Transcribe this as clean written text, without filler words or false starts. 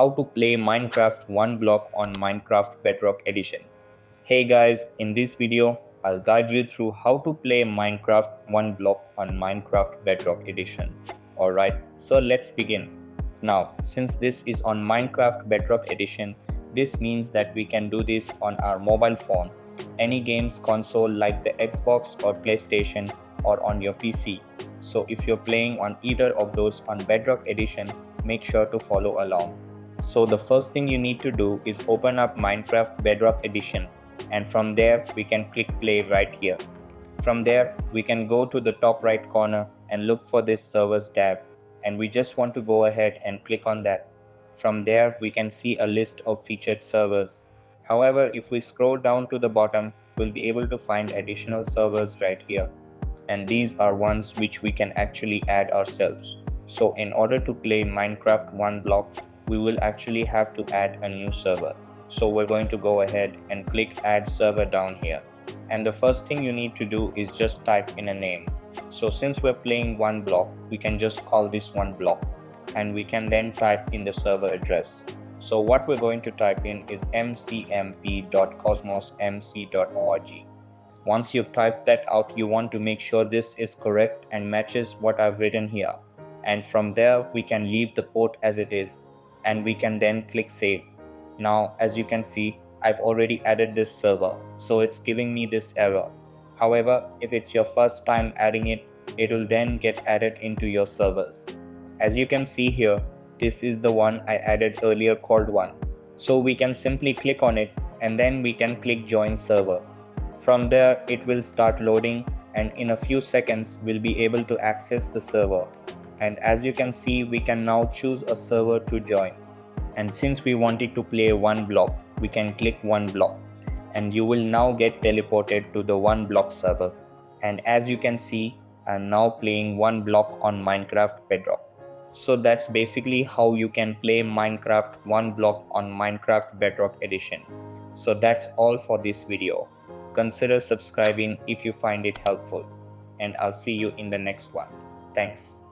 how to play Minecraft one block on Minecraft Bedrock Edition. Hey guys, in this video, I'll guide you through how to play Minecraft one block on Minecraft Bedrock Edition. Alright, so let's begin. Now, since this is on Minecraft Bedrock Edition, this means that we can do this on our mobile phone, any games console like the Xbox or PlayStation, or on your PC. So if you're playing on either of those on Bedrock Edition, make sure to follow along. So the first thing you need to do is open up Minecraft Bedrock Edition, and from there we can click play right here. From there we can go to the top right corner and look for this servers tab, and we just want to go ahead and click on that. From there we can see a list of featured servers. However, if we scroll down to the bottom, we'll be able to find additional servers right here, and these are ones which we can actually add ourselves. So in order to play Minecraft one block, we will actually have to add a new server. So we're going to go ahead and click add server down here, and the first thing you need to do is just type in a name. So since we're playing one block, we can just call this one block, and we can then type in the server address. So what we're going to type in is mcmp.cosmosmc.org. Once you've typed that out, you want to make sure this is correct and matches what I've written here. And from there, we can leave the port as it is, and we can then click save. Now, as you can see, I've already added this server, so it's giving me this error. However, if it's your first time adding it, it will then get added into your servers. As you can see here, this is the one I added earlier called one. So we can simply click on it, and then we can click join server. From there, it will start loading, and in a few seconds we'll be able to access the server. And as you can see, we can now choose a server to join. And since we wanted to play one block, we can click one block, and you will now get teleported to the one block server. And as you can see, I'm now playing one block on Minecraft Bedrock. So that's basically how you can play Minecraft one block on Minecraft Bedrock Edition. So that's all for this video. Consider subscribing if you find it helpful, and I'll see you in the next one. Thanks.